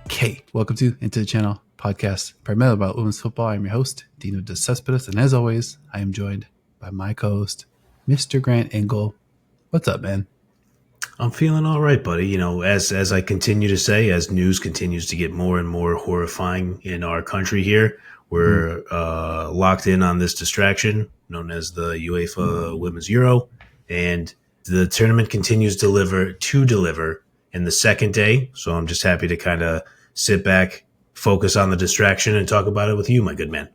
Okay, welcome to Into the Channel podcast, primarily about women's football. I'm your host, Dino De Cespedes, and as always, I am joined by my co-host, Mr. Grant Engel. What's up, man? I'm feeling all right, buddy. You know, as I continue to say, as news continues to get more and more horrifying in our country here, we're locked in on this distraction known as the UEFA Women's Euro, and the tournament continues to deliver in the second day. So I'm just happy to kind of sit back, focus on the distraction, and talk about it with you, my good man.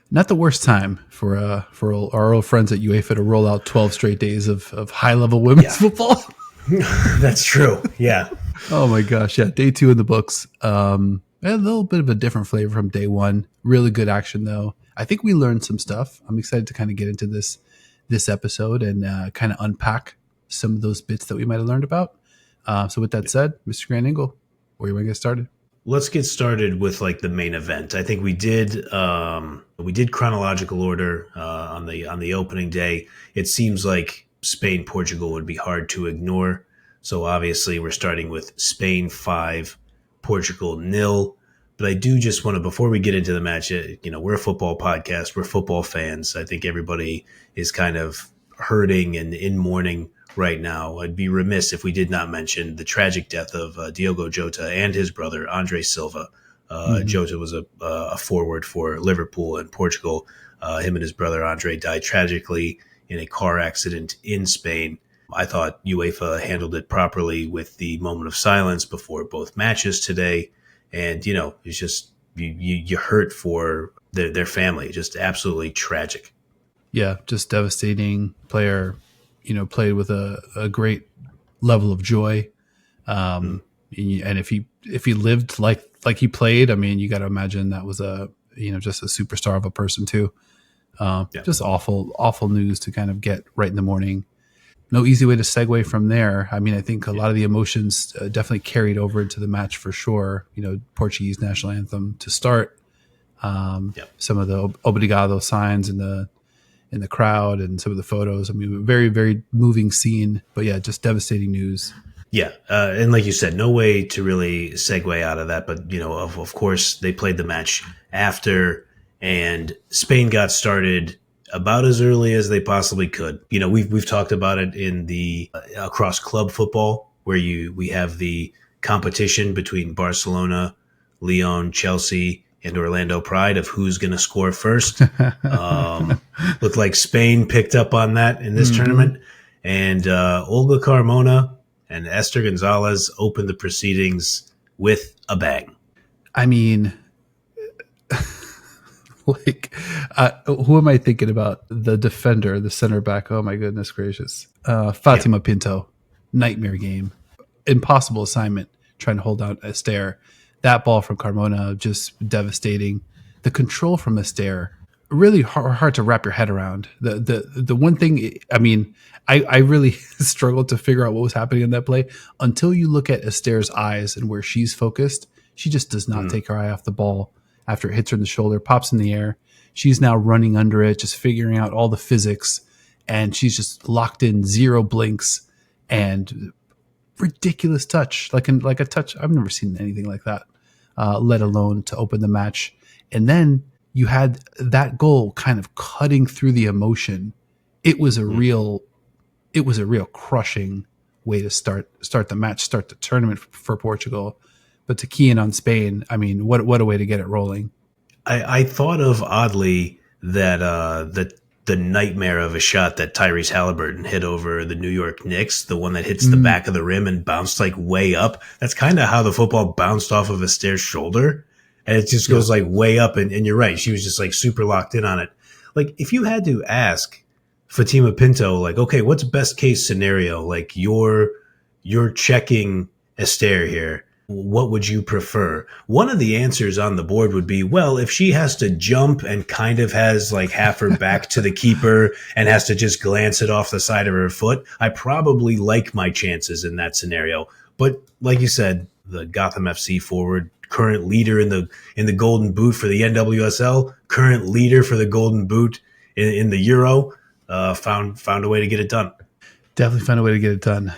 Not the worst time for our old friends at UEFA to roll out 12 straight days of high-level women's football. That's true. Yeah. Oh my gosh. Yeah. Day 2 in the books. A little bit of a different flavor from day 1. Really good action though. I think we learned some stuff. I'm excited to kind of get into this episode and kind of unpack some of those bits that we might have learned about. So with that said, Mr. Grant Engel, where you want to get started? Let's get started with like the main event. I think we did chronological order on the opening day. It seems like Spain, Portugal would be hard to ignore. So obviously we're starting with Spain 5, Portugal 0. But I do just want to, before we get into the match, we're a football podcast. We're football fans. I think everybody is kind of hurting and in mourning right now. I'd be remiss if we did not mention the tragic death of Diogo Jota and his brother, Andre Silva. Jota was a forward for Liverpool and Portugal. Him and his brother, Andre, died tragically in a car accident in Spain. I thought UEFA handled it properly with the moment of silence before both matches today. And, it's just, you hurt for their family. Just absolutely tragic. Yeah, just devastating player, played with a great level of joy. And if he lived like he played, I mean, you got to imagine that was just a superstar of a person too. Just awful news to kind of get right in the morning. No easy way to segue from there. I mean, I think a lot of the emotions definitely carried over into the match for sure. Portuguese national anthem to start. Some of the obrigado signs in the crowd and some of the photos. I mean, very, very moving scene. But yeah, just devastating news. Yeah, and like you said, no way to really segue out of that. But of course, they played the match after. And Spain got started about as early as they possibly could. We've talked about it in the across club football, where we have the competition between Barcelona, Lyon, Chelsea, and Orlando Pride of who's going to score first. Looked like Spain picked up on that in this tournament, and Olga Carmona and Esther Gonzalez opened the proceedings with a bang. I mean, who am I thinking about? The defender, the center back. Oh my goodness gracious. Fatima Pinto, nightmare game, impossible assignment trying to hold out Esther. That ball from Carmona, just devastating. The control from Esther, really hard to wrap your head around. The one thing, I mean, I really struggled to figure out what was happening in that play until you look at Esther's eyes and where she's focused. She just does not take her eye off the ball. After it hits her in the shoulder, pops in the air. She's now running under it, just figuring out all the physics. And she's just locked in, 0 blinks, and ridiculous touch. Like a touch. I've never seen anything like that, let alone to open the match. And then you had that goal kind of cutting through the emotion. It was a real crushing way to start the match, start the tournament for Portugal. But to key in on Spain, I mean, what a way to get it rolling. I thought of oddly that the nightmare of a shot that Tyrese Halliburton hit over the New York Knicks, the one that hits the back of the rim and bounced like way up. That's kind of how the football bounced off of Esther's shoulder. And it just goes like way up. And you're right. She was just like super locked in on it. Like if you had to ask Fatima Pinto, like, okay, what's best case scenario? Like you're checking Esther here. What would you prefer? One of the answers on the board would be, well, if she has to jump and kind of has like half her back to the keeper and has to just glance it off the side of her foot, I probably like my chances in that scenario. But like you said, the Gotham FC forward, current leader in the Golden Boot for the NWSL, current leader for the Golden Boot in the Euro, found a way to get it done. Definitely find a way to get it done.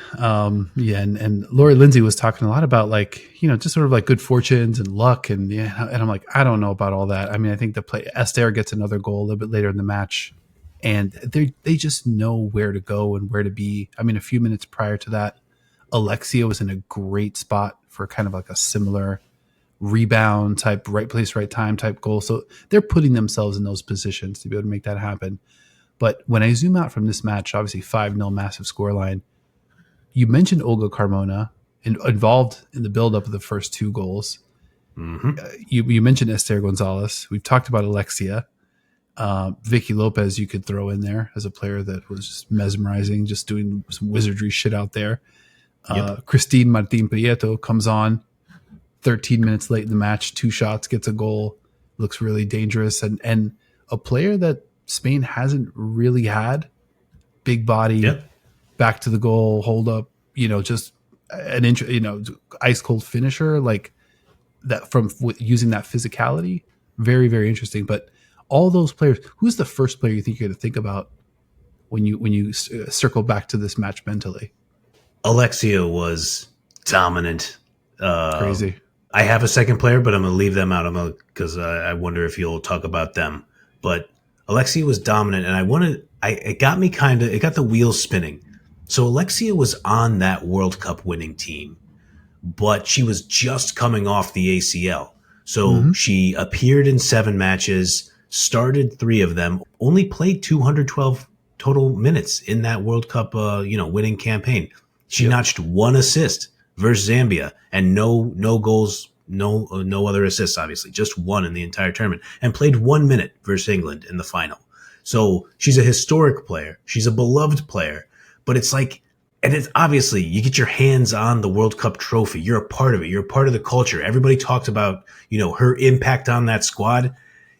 Yeah, and Lori Lindsay was talking a lot about like, just sort of like good fortunes and luck, and and I'm like, I don't know about all that. I mean, I think the play Esther gets another goal a little bit later in the match, and they just know where to go and where to be. I mean, a few minutes prior to that, Alexia was in a great spot for kind of like a similar rebound type, right place, right time type goal. So they're putting themselves in those positions to be able to make that happen. But when I zoom out from this match, obviously 5-0 massive scoreline, you mentioned Olga Carmona involved in the buildup of the first two goals. Mm-hmm. You mentioned Esther Gonzalez. We've talked about Alexia. Vicky Lopez you could throw in there as a player that was just mesmerizing, just doing some wizardry shit out there. Yep. Christine Martin Prieto comes on 13 minutes late in the match, 2 shots, gets a goal, looks really dangerous, and a player that Spain hasn't really had. Big body, Yep. back to the goal, hold up, just an inch, ice cold finisher like that from using that physicality. Very, very interesting. But all those players, who's the first player you think you're going to think about when you circle back to this match mentally? Alexia was dominant. Crazy. I have a second player, but I'm going to leave them out because I wonder if you'll talk about them. But Alexia was dominant, and it got me it got the wheels spinning. So Alexia was on that World Cup winning team, but she was just coming off the ACL. So Mm-hmm. she appeared in 7 matches, started 3 of them, only played 212 total minutes in that World Cup, winning campaign. She Yep. notched 1 assist versus Zambia and no goals, no other assists, obviously, just 1 in the entire tournament, and played 1 minute versus England in the final. So she's a historic player. She's a beloved player, but it's like, and it's obviously you get your hands on the World Cup trophy. You're a part of it. You're a part of the culture. Everybody talked about, her impact on that squad.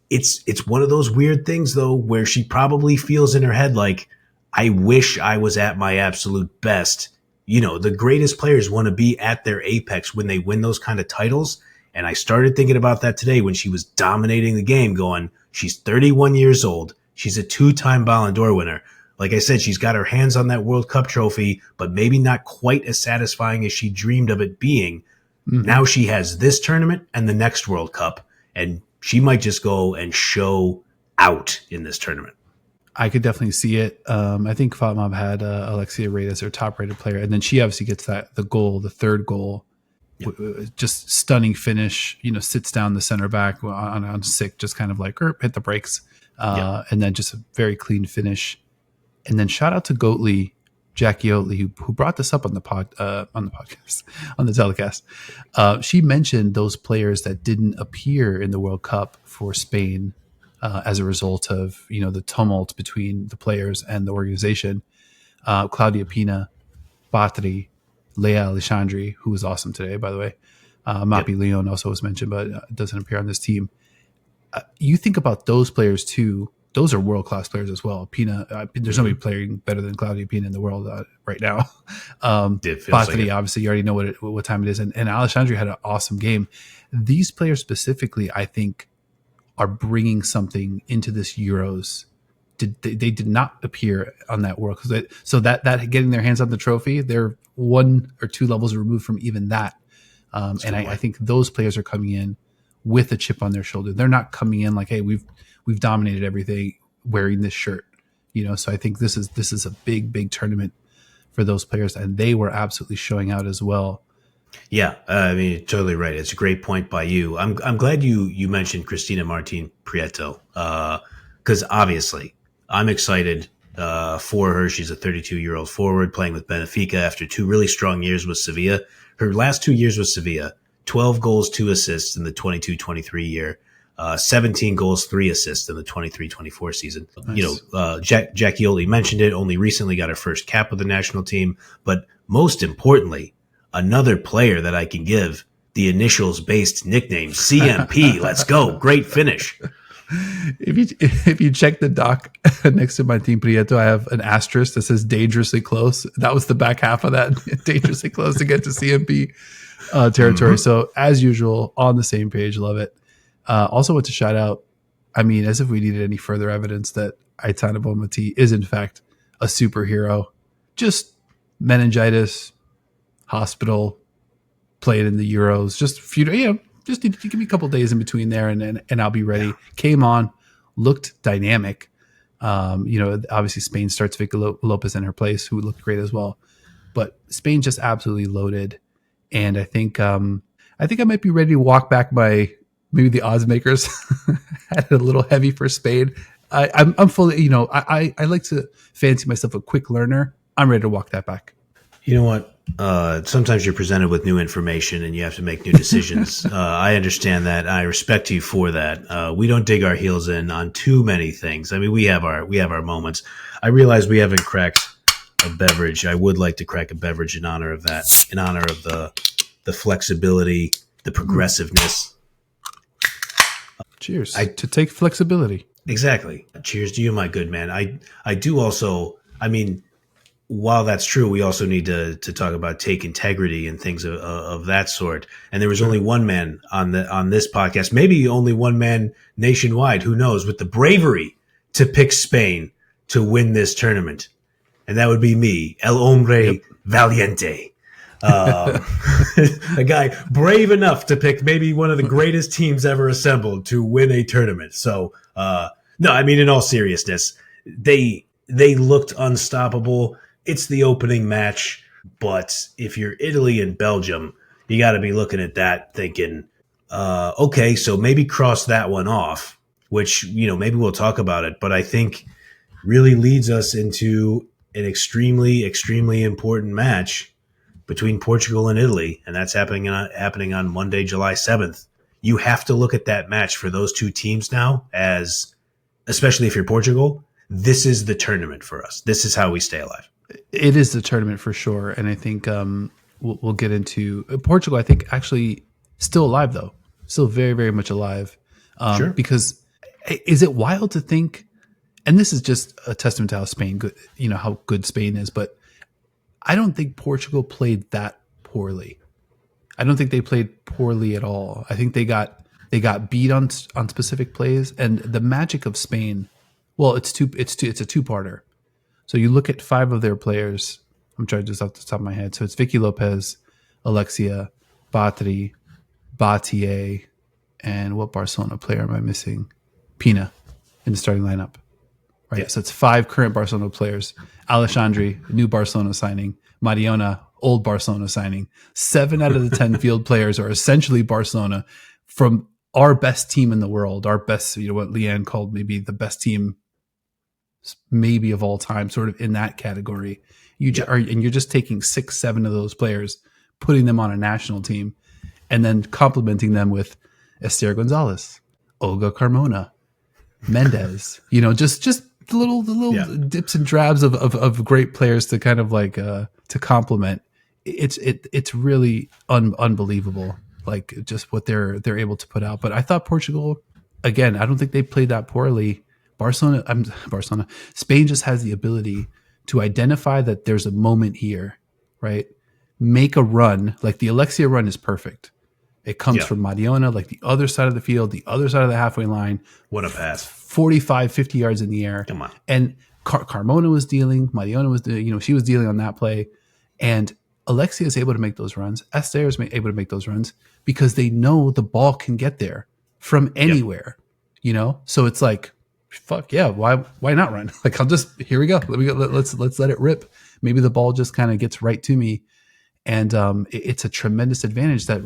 It's one of those weird things though, where she probably feels in her head like, I wish I was at my absolute best. The greatest players want to be at their apex when they win those kind of titles. And I started thinking about that today when she was dominating the game, going, she's 31 years old. She's a 2-time Ballon d'Or winner. Like I said, she's got her hands on that World Cup trophy, but maybe not quite as satisfying as she dreamed of it being. Mm-hmm. Now she has this tournament and the next World Cup, and she might just go and show out in this tournament. I could definitely see it. I think Fatma had Alexia rated as her top rated player, and then she obviously gets the third goal, just stunning finish. Sits down the center back on sick, just kind of like hit the brakes, and then just a very clean finish. And then shout out to Goatley, Jackie Oatley, who brought this up on the podcast, on the telecast. She mentioned those players that didn't appear in the World Cup for Spain as a result of the tumult between the players and the organization. Claudia Pina, Batri, Leia Alexandri, who was awesome today, by the way. Mapi Leon also was mentioned, but doesn't appear on this team. You think about those players too. Those are world-class players as well. Pina, there's nobody playing better than Claudia Pina in the world right now. Batri, obviously, you already know what time it is. And Alexandri had an awesome game. These players specifically, I think, are bringing something into this Euros. They did not appear on that World Cup. So that getting their hands on the trophy, they're 1 or 2 levels removed from even that. And I think those players are coming in with a chip on their shoulder. They're not coming in like, hey, we've dominated everything wearing this shirt, So I think this is a big tournament for those players, and they were absolutely showing out as well. Yeah, I mean, you're totally right. It's a great point by you. I'm glad you mentioned Cristina Martin Prieto because obviously I'm excited for her. She's a 32-year-old forward playing with Benfica after 2 really strong years with Sevilla. Her last 2 years with Sevilla, 12 goals, 2 assists in the 22-23 year. 17 goals, 3 assists in the 23-24 season. Nice. Jackie Oatley mentioned it, only recently got her first cap with the national team. But most importantly, another player that I can give the initials-based nickname, CMP. Let's go. Great finish. If you check the doc next to my team Prieto, I have an asterisk that says dangerously close. That was the back half of that, dangerously close to get to CMP territory. Mm-hmm. So as usual, on the same page, love it. Also want to shout out, I mean, as if we needed any further evidence that Aitana Bonmati is in fact a superhero. Just meningitis, hospital, played in the Euros. Just a few, just need to give me a couple days in between there, and I'll be ready. Yeah. Came on, looked dynamic. Obviously Spain starts Vicky Lopez in her place, who looked great as well. But Spain just absolutely loaded, and I think I might be ready to walk back by maybe the odds makers. Had it a little heavy for Spain. I'm fully, I like to fancy myself a quick learner. I'm ready to walk that back. You know what? Sometimes you're presented with new information and you have to make new decisions. I understand that. I respect you for that. We don't dig our heels in on too many things. I mean, we have our moments. I realize we haven't cracked a beverage. I would like to crack a beverage in honor of that, in honor of the flexibility, the progressiveness. Cheers to take flexibility. Exactly. Cheers to you, my good man. I do also, I mean, while that's true, we also need to talk about take integrity and things of that sort. And there was only one man on this podcast, maybe only one man nationwide, who knows, with the bravery to pick Spain to win this tournament. And that would be me, El Hombre Valiente. A guy brave enough to pick maybe one of the greatest teams ever assembled to win a tournament. So, no, I mean, in all seriousness, they looked unstoppable. It's the opening match, but if you're Italy and Belgium, you got to be looking at that thinking, okay, so maybe cross that one off, which, maybe we'll talk about it, but I think really leads us into an extremely, extremely important match between Portugal and Italy, and that's happening on Monday, July 7th. You have to look at that match for those two teams now as, especially if you're Portugal, this is the tournament for us. This is how we stay alive. It is the tournament for sure, and I think we'll get into Portugal. I think actually still alive though, still very, very much alive. Sure. Because is it wild to think? And this is just a testament to how Spain good, how good Spain is. But I don't think Portugal played that poorly. I don't think they played poorly at all. I think they got beat on specific plays, and the magic of Spain. Well, it's a two-parter. So you look at 5 of their players. I'm trying just off the top of my head. So it's Vicky Lopez, Alexia, Batri, Batier, and what Barcelona player am I missing? Pina in the starting lineup. Right. Yeah. So it's 5 current Barcelona players. Alexandre, new Barcelona signing. Mariona, old Barcelona signing. 7 out of the 10 field players are essentially Barcelona from our best team in the world. Our best, what Leanne called maybe the best team maybe of all time, sort of in that category. And you're just taking 6, 7 of those players, putting them on a national team, and then complementing them with Esther Gonzalez, Olga Carmona, Mendez, just the little dips and drabs of great players to kind of like to complement. It's really unbelievable, like just what they're able to put out. But I thought Portugal, again, I don't think they played that poorly. Spain just has the ability to identify that there's a moment here, right? Make a run. Like the Alexia run is perfect. It comes from Mariona, like the other side of the field, the other side of the halfway line. What a pass. 45, 50 yards in the air. Come on. And Carmona was dealing. Mariona was, she was dealing on that play. And Alexia is able to make those runs. Esther is able to make those runs because they know the ball can get there from anywhere, So it's like, fuck yeah, why not run? Like, here we go. Let's let it rip. Maybe the ball just kind of gets right to me. And it's a tremendous advantage that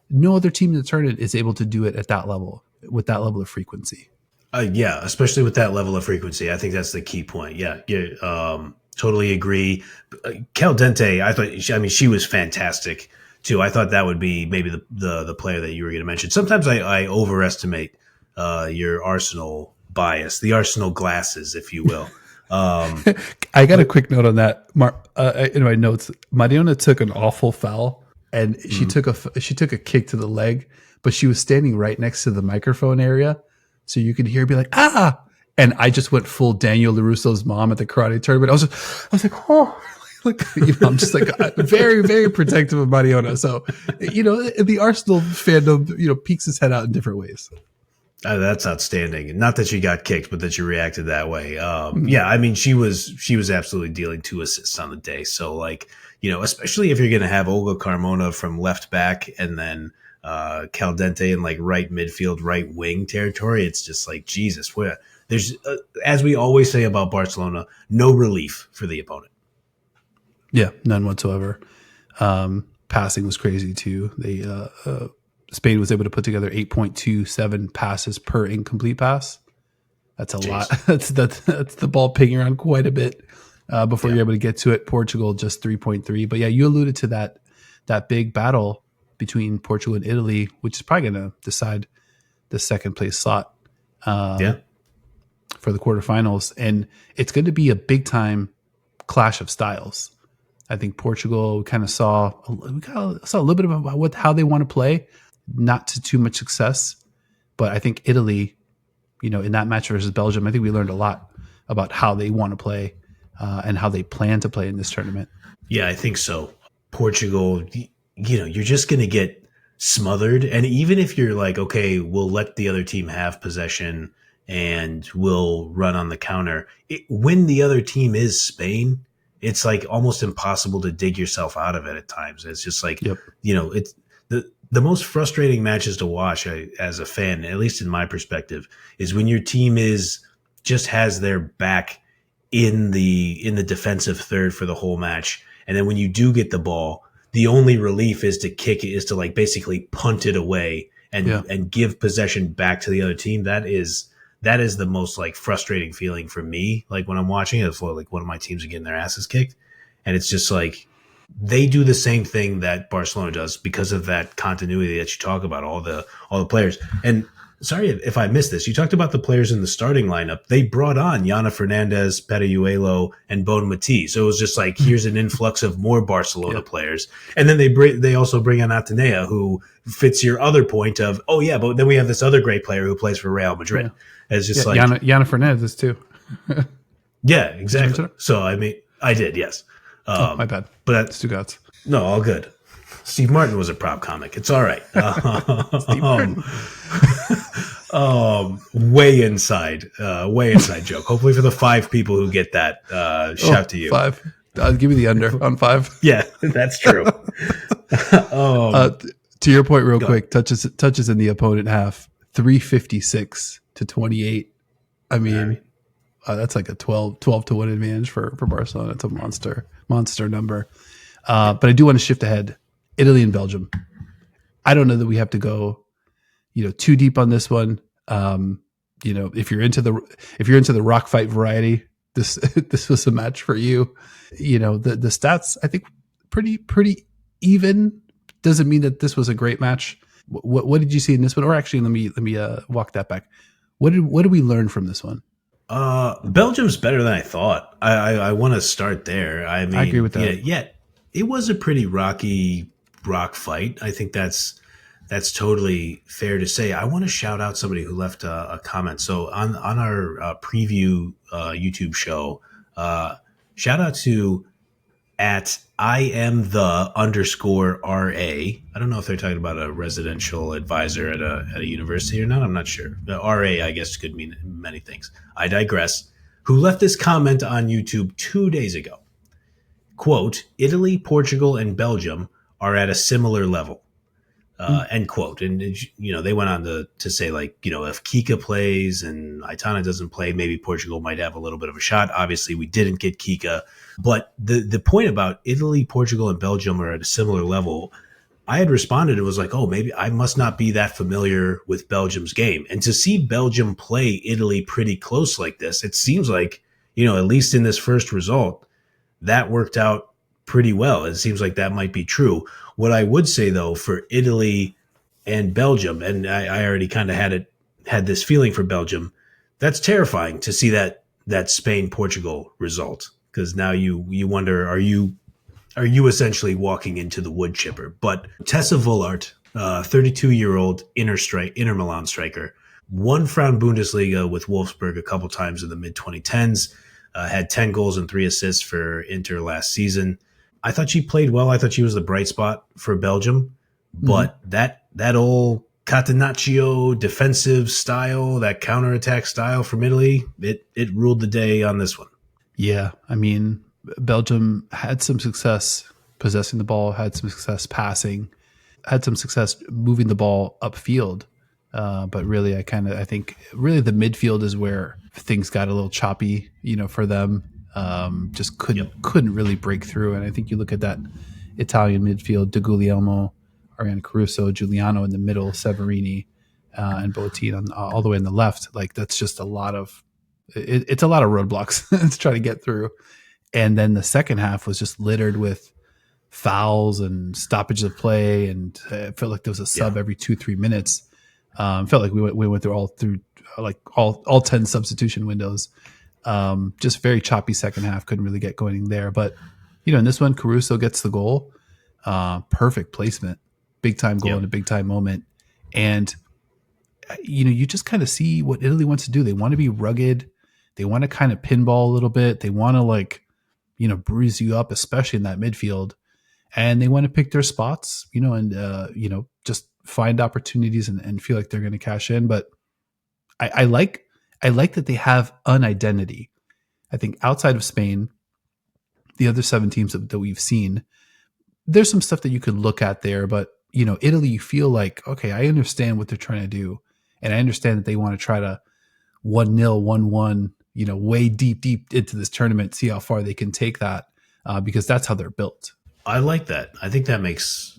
no other team in the tournament is able to do it at that level, with that level of frequency. Especially with that level of frequency. I think that's the key point. Totally agree. Caldente, she was fantastic too. I thought that would be maybe the player that you were going to mention. Sometimes I overestimate your Arsenal bias, the Arsenal glasses, if you will. I got a quick note on that. In my notes, Mariona took an awful foul, and she took a kick to the leg, but she was standing right next to the microphone area, so you could hear her be like, ah! And I just went full Daniel LaRusso's mom at the karate tournament. I was like, oh, like, I'm just like very, very protective of Mariona. So, the Arsenal fandom, peeks his head out in different ways. That's outstanding. Not that she got kicked, but that she reacted that way. Mhm. Yeah, I mean, she was absolutely dealing 2 assists on the day. So, like, especially if you're going to have Olga Carmona from left back and then Caldente in like right midfield, right wing territory, it's just like Jesus. There's, as we always say about Barcelona, no relief for the opponent. Yeah, none whatsoever. Passing was crazy too. Spain was able to put together 8.27 passes per incomplete pass. That's a lot. Jeez. That's the ball pinging around quite a bit before Yeah. you're able to get to it. Portugal just 3.3. But yeah, you alluded to that big battle between Portugal and Italy, which is probably going to decide the second place slot Yeah. for the quarterfinals, and it's going to be a big time clash of styles. I think Portugal kind of saw a little bit about how they want to play, not to too much success, but I think Italy, in that match versus Belgium, I think we learned a lot about how they want to play and how they plan to play in this tournament. Yeah, I think so. Portugal, you're just going to get smothered. And even if you're like, okay, we'll let the other team have possession and we'll run on the counter, when the other team is Spain, it's like almost impossible to dig yourself out of it at times. It's just like, Yep. it's the most frustrating matches to watch as a fan, at least in my perspective, is when your team just has their back in the defensive third for the whole match. And then when you do get the ball, the only relief is to kick it, is to like basically punt it away and give possession back to the other team. That is the most like frustrating feeling for me. Like when I'm watching it, for like one of my teams are getting their asses kicked, and it's just like they do the same thing that Barcelona does because of that continuity that you talk about, all the players. And sorry if I missed this. You talked about the players in the starting lineup. They brought on Yana Fernandez, Perejuelo, and Bon Mati. So it was just like, here's an influx of more Barcelona players. And then they also bring on Atenea, who fits your other point of, oh yeah, but then we have this other great player who plays for Real Madrid. Yeah. It's just Yana Fernandez too. Yeah, exactly. So I mean, I did, yes. My bad. But that's Stugatz. No, all good. Steve Martin was a prop comic. It's all right. Way inside joke. Hopefully for the 5 people who get that, shout to you. 5. Give me the under on 5. Yeah, that's true. To your point, real quick, touches in the opponent half, 356 to 28. I mean, that's like a 12 to 1 advantage for Barcelona. It's a monster number. But I do want to shift ahead. Italy and Belgium. I don't know that we have to go, too deep on this one. If you're into the rock fight variety, this was a match for you. The stats, I think, pretty even. Doesn't mean that this was a great match. What did you see in this one? Or actually, let me walk that back. What did we learn from this one? Belgium's better than I thought. I want to start there. I mean, I agree with that. Yeah, it was a pretty rock fight. I think that's totally fair to say. I want to shout out somebody who left a comment. So on our preview YouTube show, shout out to at @IamThe_RA. I don't know if they're talking about a residential advisor at a university or not. I'm not sure. The RA, I guess, could mean many things. I digress. Who left this comment on YouTube 2 days ago? Quote, Italy, Portugal, and Belgium are at a similar level. End quote. And, they went on to say, like, if Kika plays and Aitana doesn't play, maybe Portugal might have a little bit of a shot. Obviously, we didn't get Kika. But the point about Italy, Portugal, and Belgium are at a similar level, I had responded. It was like, oh, maybe I must not be that familiar with Belgium's game. And to see Belgium play Italy pretty close like this, it seems like, at least in this first result, that worked out pretty well. It seems like that might be true. What I would say, though, for Italy and Belgium, and I already kind of had this feeling for Belgium, that's terrifying to see that Spain-Portugal result, because now you wonder, are you essentially walking into the wood chipper? But Tessa Vullart, 32-year-old Inter Milan striker, won Frauen Bundesliga with Wolfsburg a couple times in the mid-2010s, had 10 goals and 3 assists for Inter last season. I thought she played well. I thought she was the bright spot for Belgium. But that old Catenaccio defensive style, that counterattack style from Italy, it ruled the day on this one. Yeah, I mean, Belgium had some success possessing the ball, had some success passing, had some success moving the ball upfield. But really, I think really the midfield is where things got a little choppy, for them. Just couldn't really break through. And I think you look at that Italian midfield: De Guglielmo, Ariane Caruso, Giuliano in the middle, Severini, and Boateng all the way on the left. Like that's just it's a lot of roadblocks to try to get through. And then the second half was just littered with fouls and stoppages of play, and it felt like there was a sub every 2-3 minutes. Felt like we went through all 10 substitution windows. Just very choppy second half. Couldn't really get going there. But in this one, Caruso gets the goal. Perfect placement, big time goal in a big time moment. And you just kind of see what Italy wants to do. They want to be rugged. They want to kind of pinball a little bit. They want to bruise you up, especially in that midfield. And they want to pick their spots, and just find opportunities and feel like they're going to cash in. But I like that they have an identity. I think outside of Spain, the other 7 teams that we've seen, there's some stuff that you could look at there. But Italy, you feel like, okay, I understand what they're trying to do, and I understand that they want to try to 1-0, 1-1, way deep into this tournament, see how far they can take that, because that's how they're built. I like that. I think that makes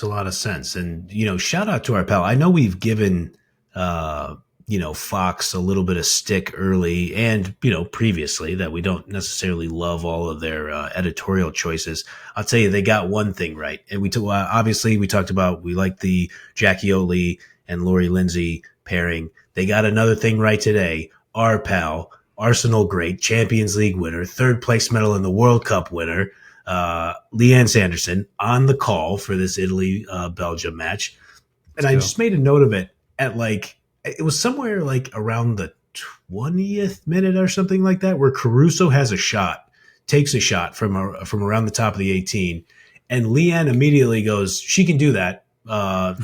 a lot of sense. And, shout out to our pal. I know we've given, Fox a little bit of stick early and, previously, that we don't necessarily love all of their editorial choices. I'll tell you, they got one thing right. And obviously we talked about, we like the Jackie Oli and Lori Lindsay pairing. They got another thing right today. Our pal, Arsenal great, Champions League winner, 3rd place medal in the World Cup winner, Leanne Sanderson on the call for this Italy-Belgium match. And I just made a note of it at it was somewhere around the 20th minute or something like that, where Caruso takes a shot from around the top of the 18. And Leanne immediately goes, she can do that.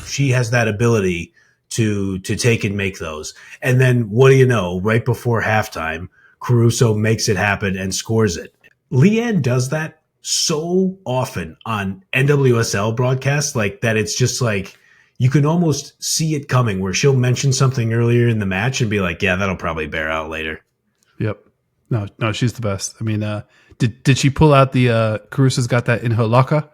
She has that ability to take and make those. And then what do you know, right before halftime, Caruso makes it happen and scores it. Leanne does that so often on NWSL broadcasts, that it's just you can almost see it coming, where she'll mention something earlier in the match and be like, yeah, that'll probably bear out later. Yep. No, she's the best. I mean, did she pull out the Caruso's got that in her locker?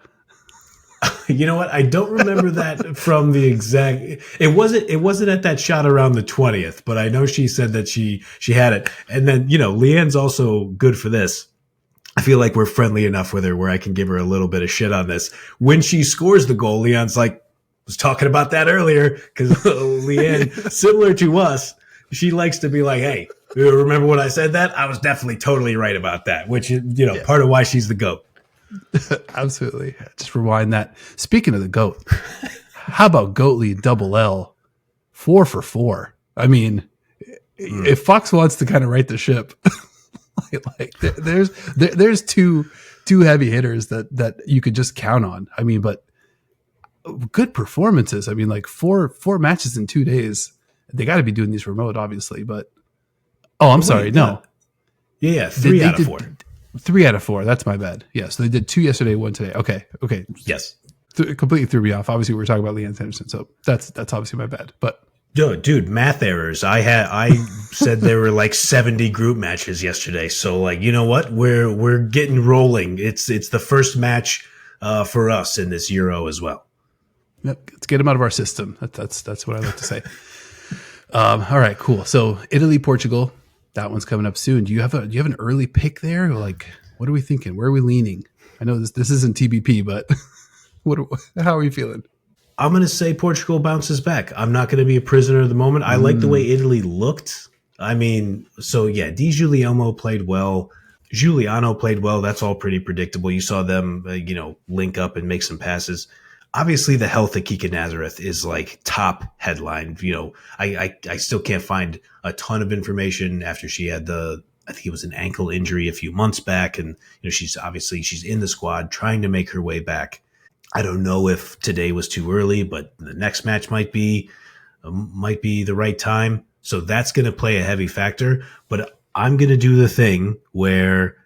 You know what? I don't remember that from the exact. It wasn't at that shot around the 20th, but I know she said that she had it. And then, Leanne's also good for this. I feel like we're friendly enough with her where I can give her a little bit of shit on this. When she scores the goal, Leon's was talking about that earlier, because Leanne, similar to us, she likes to be like, hey, remember when I said that? I was definitely totally right about that, which is, part of why she's the GOAT. Absolutely. Just rewind that. Speaking of the GOAT, how about Goatly double L 4 for 4? I mean, if Fox wants to kind of right the ship, there's two heavy hitters that you could just count on. I mean, but good performances. I mean, four matches in 2 days. They got to be doing these remote, obviously. But I'm sorry, no. Yeah, 3 out of 4. 3 out of 4. That's my bad. Yeah, so they did 2 yesterday, 1 today. Okay. Yes. Completely threw me off. Obviously, we were talking about Leanne Sanderson, so that's obviously my bad. But dude, math errors. I said there were 70 group matches yesterday. So you know what? We're getting rolling. It's the first match for us in this Euro as well. Yep, let's get them out of our system. That's what I like to say. All right, cool. So Italy, Portugal. That one's coming up soon. Do you have an early pick there? What are we thinking? Where are we leaning? I know this isn't TBP, but how are you feeling? I'm going to say Portugal bounces back. I'm not going to be a prisoner of the moment. I like the way Italy looked. I mean, so yeah, Di Giuliano played well. Giuliano played well. That's all pretty predictable. You saw them, link up and make some passes. Obviously, the health of Kika Nazareth is top headline. I still can't find a ton of information after she had I think it was an ankle injury a few months back. And, she's in the squad trying to make her way back. I don't know if today was too early, but the next match might be the right time. So that's going to play a heavy factor. But I'm going to do the thing where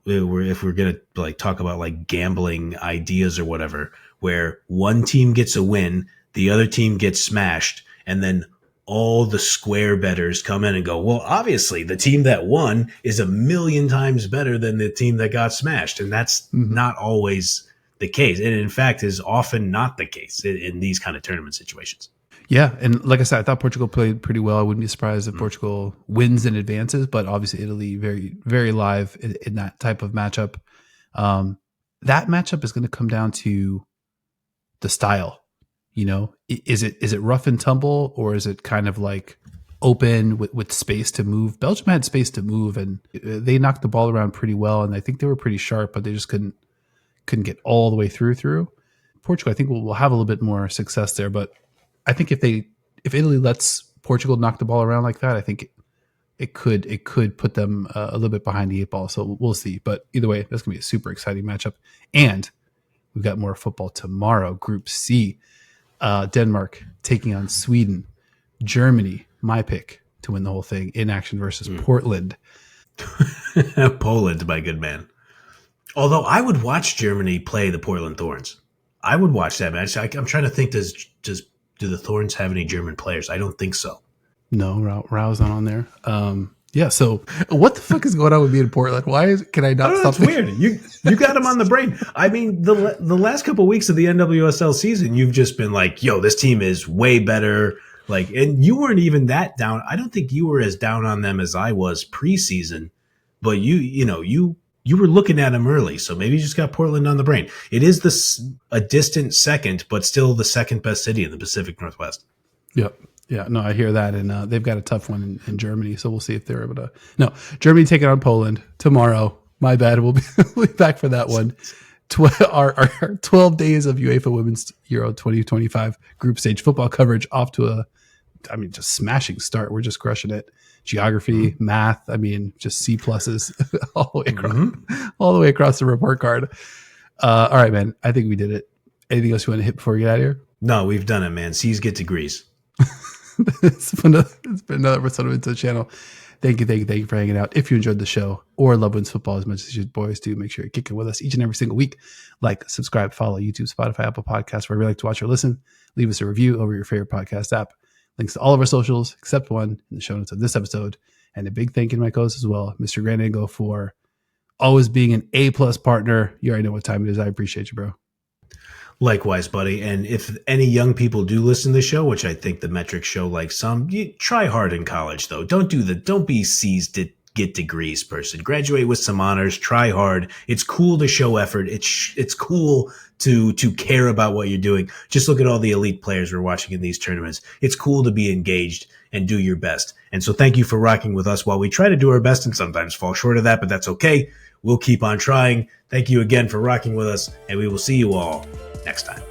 if we're going to like talk about like gambling ideas or whatever, where one team gets a win, the other team gets smashed, and then all the square bettors come in and go, well, obviously the team that won is a million times better than the team that got smashed. And that's not always the case. And in fact is often not the case in these kind of tournament situations. Yeah, and like I said, I thought Portugal played pretty well. I wouldn't be surprised if Portugal wins and advances, but obviously Italy very, very live in that type of matchup. That matchup is going to come down to the style. You know, is it rough and tumble, or is it kind of like open with space to move? Belgium had space to move, and they knocked the ball around pretty well, and I think they were pretty sharp, but they just couldn't get all the way through. Portugal, I think, will have a little bit more success there, but I think if Italy lets Portugal knock the ball around like that, I think it could put them a little bit behind the eight ball. So we'll see. But either way, that's gonna be a super exciting matchup. And we've got more football tomorrow. Group C, Denmark taking on Sweden, Germany, my pick to win the whole thing in action versus Portland. Poland, my good man. Although I would watch Germany play the Portland Thorns. I would watch that match. I'm trying to think, do the Thorns have any German players? I don't think so. No, Rao's not on there. Yeah, so what the fuck is going on with me in Portland? Can I not stop? That's weird. You got him on the brain. I mean, the last couple of weeks of the NWSL season, you've just been like, yo, this team is way better. Like, and you weren't even that down. I don't think you were as down on them as I was preseason, but you were looking at them early. So maybe you just got Portland on the brain. It is a distant second, but still the second best city in the Pacific Northwest. Yep. Yeah, no, I hear that, and they've got a tough one in Germany, so we'll see if they're able to. No, Germany taking on Poland tomorrow. My bad, we'll be back for that one. Our 12 days of UEFA Women's Euro 2025 group stage football coverage off to just smashing start. We're just crushing it. Geography, math, just C pluses all the way across the report card. All right, man, I think we did it. Anything else you want to hit before we get out of here? No, we've done it, man. C's get degrees. It's been another episode of Into the Channel. Thank you for hanging out. If you enjoyed the show or love women's football as much as you boys do, make sure you're kicking with us each and every single week. Like, subscribe, follow YouTube, Spotify, Apple Podcasts, wherever you like to watch or listen. Leave us a review over your favorite podcast app. Links to all of our socials, except one, in the show notes of this episode. And a big thank you to my co-host as well, Mr. Grandango, for always being an A-plus partner. You already know what time it is. I appreciate you, bro. Likewise, buddy. And if any young people do listen to the show, which I think the metrics show like some, you try hard in college, though. Don't be C's to get degrees person. Graduate with some honors. Try hard. It's cool to show effort. It's cool to care about what you're doing. Just look at all the elite players we're watching in these tournaments. It's cool to be engaged and do your best. And so thank you for rocking with us while we try to do our best and sometimes fall short of that, but that's okay. We'll keep on trying. Thank you again for rocking with us, and we will see you all next time.